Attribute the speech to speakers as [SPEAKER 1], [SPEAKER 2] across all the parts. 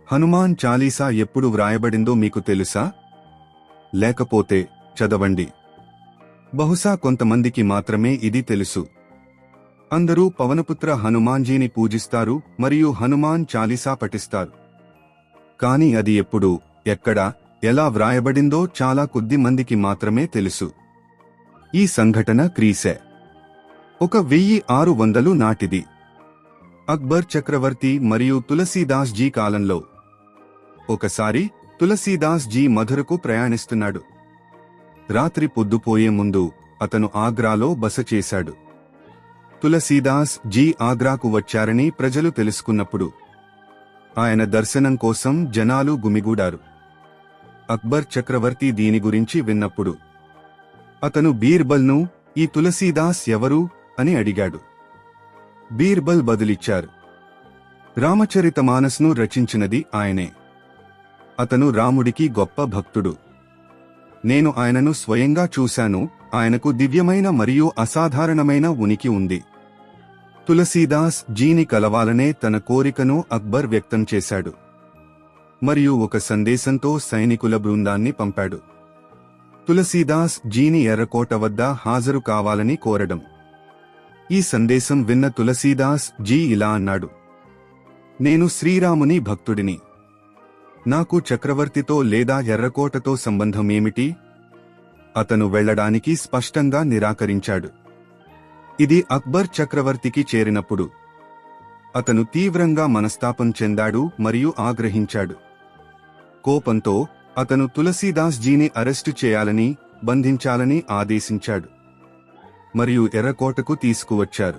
[SPEAKER 1] హనుమాన్ చాలీసా ఎప్పుడు వ్రాయబడిందో మీకు తెలుసా? లేకపోతే చదవండి. బహుశా కొంతమందికి మాత్రమే ఇది తెలుసు. అందరూ పవనపుత్ర హనుమాన్జీని పూజిస్తారు మరియు హనుమాన్ చాలీసా పఠిస్తారు. కాని అది ఎప్పుడు, ఎక్కడ, ఎలా వ్రాయబడిందో చాలా కొద్ది మందికి మాత్రమే తెలుసు. ఈ సంఘటన క్రీశ 1600 నాటిది. అక్బర్ చక్రవర్తి మరియు తులసీదాస్ జీ కాలంలో. ఒకసారి తులసీదాస్ జీ మధురకు ప్రయాణిస్తున్నాడు. రాత్రి పొద్దుపోయే ముందు అతను ఆగ్రాలో బస చేశాడు. తులసీదాస్ జీ ఆగ్రాకు వచ్చారని ప్రజలు తెలుసుకున్నప్పుడు ఆయన దర్శనం కోసం జనాలు గుమిగూడారు. అక్బర్ చక్రవర్తి దీని గురించి విన్నప్పుడు అతను బీర్బల్ను, ఈ తులసీదాస్ ఎవరు అని అడిగాడు. బీర్బల్ బదులిచ్చారు, రామచరితమానస్ను రచించినది ఆయనే. అతను రాముడికి గొప్ప భక్తుడు. నేను ఆయనను స్వయంగా చూశాను. ఆయనకు దివ్యమైన మరియు అసాధారణమైన ఉనికి ఉంది. తులసీదాస్ జీని కలవాలనే తన కోరికను అక్బర్ వ్యక్తం చేశాడు మరియు ఒక సందేశంతో సైనికుల బృందాన్ని పంపాడు. తులసీదాస్ జీని ఎర్రకోట వద్ద హాజరు కావాలని కోరడం. ఈ సందేశం విన్న తులసీదాస్ జీ ఇలా అన్నాడు, నేను శ్రీరాముని భక్తుడిని. నాకు చక్రవర్తితో లేదా ఎర్రకోటతో సంబంధమేమిటి? అతను వెళ్లడానికి స్పష్టంగా నిరాకరించాడు. ఇది అక్బర్ చక్రవర్తికి చేరినప్పుడు అతను తీవ్రంగా మనస్తాపం చెందాడు మరియు ఆగ్రహించాడు. కోపంతో అతను తులసీదాస్ జీని అరెస్టు చేయాలని, బంధించాలని ఆదేశించాడు మరియు ఎర్రకోటకు తీసుకువచ్చారు.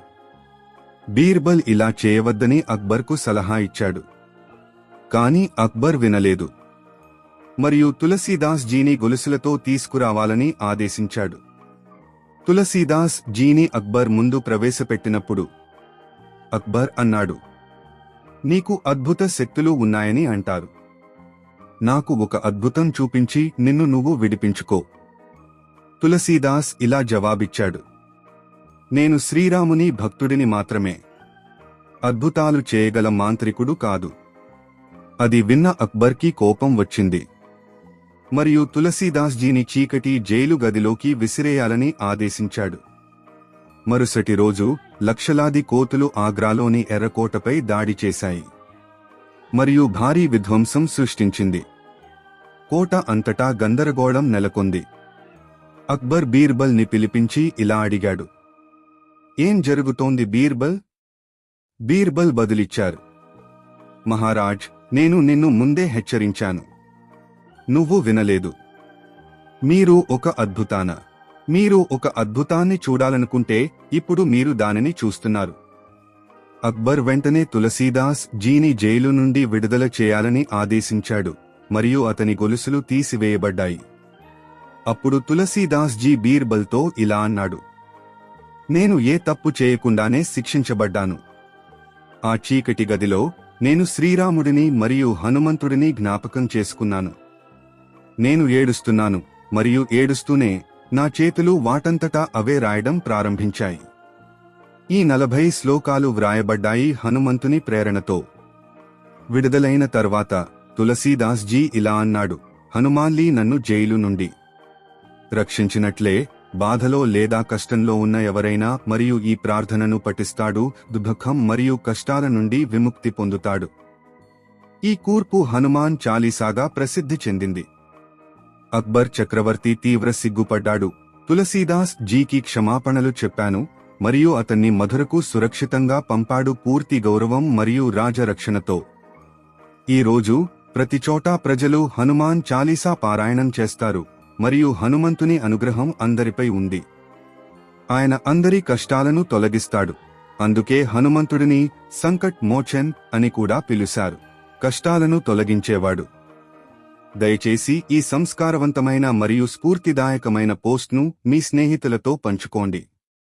[SPEAKER 1] బీర్బల్ ఇలా చేయవద్దని అక్బర్కు సలహా ఇచ్చాడు. కాని అక్బర్ వినలేదు మరియు తులసీదాస్ జీని గొలుసులతో తీసుకురావాలని ఆదేశించాడు. తులసీదాస్ జీని అక్బర్ ముందు ప్రవేశపెట్టినప్పుడు అక్బర్ అన్నాడు, నీకు అద్భుత శక్తులు ఉన్నాయని అంటారు. నాకు ఒక అద్భుతం చూపించి నిన్ను నువ్వు విడిపించుకో. తులసీదాస్ ఇలా జవాబిచ్చాడు, నేను శ్రీరాముని భక్తుడిని మాత్రమే, అద్భుతాలు చేయగల మాంత్రికుడు కాదు. అది విన్న అక్బర్కి కోపం వచ్చింది మరియు తులసీదాస్ జీని చీకటి జైలు గదిలోకి విసిరేయాలని ఆదేశించాడు. మరుసటి రోజు లక్షలాది కోతులు ఆగ్రాలోని ఎర్రకోటపై దాడి చేశాయి మరియు భారీ విధ్వంసం సృష్టించింది. కోట అంతటా గందరగోళం నెలకొంది. అక్బర్ బీర్బల్ ని పిలిపించి ఇలా అడిగాడు, ఏం జరుగుతోంది బీర్బల్? బీర్బల్ బదులిచ్చారు, మహారాజ్, నేను నిన్ను ముందే హెచ్చరించాను. నువ్వు వినలేదు. మీరు ఒక అద్భుతాన్ని చూడాలనుకుంటే ఇప్పుడు మీరు దానిని చూస్తున్నారు. అక్బర్ వెంటనే తులసీదాస్ జీని జైలు నుండి విడుదల చేయాలని ఆదేశించాడు మరియు అతని గొలుసులు తీసివేయబడ్డాయి. అప్పుడు తులసీదాస్ జీ బీర్బల్తో ఇలా అన్నాడు, నేను ఏ తప్పు చేయకుండానే శిక్షించబడ్డాను. ఆ చీకటి గదిలో నేను శ్రీరాముడిని మరియు హనుమంతుడిని జ్ఞాపకం చేసుకున్నాను. నేను ఏడుస్తున్నాను మరియు ఏడుస్తూనే నా చేతులు వాటంతటా అవే రాయడం ప్రారంభించాయి. ఈ 40 శ్లోకాలు వ్రాయబడ్డాయి హనుమంతుని ప్రేరణతో. విడుదలైన తర్వాత తులసీదాస్ జీ ఇలా అన్నాడు, హనుమాన్లీ నన్ను జైలు నుండి రక్షించినట్లే బాధలో లేదా కష్టంలో ఉన్న ఎవరైనా మరియు ఈ ప్రార్థనను పఠిస్తాడు, దుఃఖం మరియు కష్టాల నుండి విముక్తి పొందుతాడు. ఈ కూర్పు హనుమాన్ చాలీసాగా ప్రసిద్ధి చెందింది. అక్బర్ చక్రవర్తి తీవ్ర సిగ్గుపడ్డాడు. తులసీదాస్ జీకి క్షమాపణలు చెప్పాను మరియు అతన్ని మధురకు సురక్షితంగా పంపాడు పూర్తి గౌరవం మరియు రాజరక్షణతో. ఈ రోజు ప్రతిచోటా ప్రజలు హనుమాన్ చాలీసా పారాయణం చేస్తారు మరియు హనుమంతుని అనుగ్రహం అందరిపై ఉంది. ఆయన అందరి కష్టాలను తొలగిస్తాడు. అందుకే హనుమంతుడిని సంకట్ మోచన్ అని కూడా పిలుస్తారు, కష్టాలను తొలగించేవాడు. దయచేసి ఈ సంస్కారవంతమైన మరియు స్ఫూర్తిదాయకమైన పోస్ట్ను మీ స్నేహితులతో పంచుకోండి.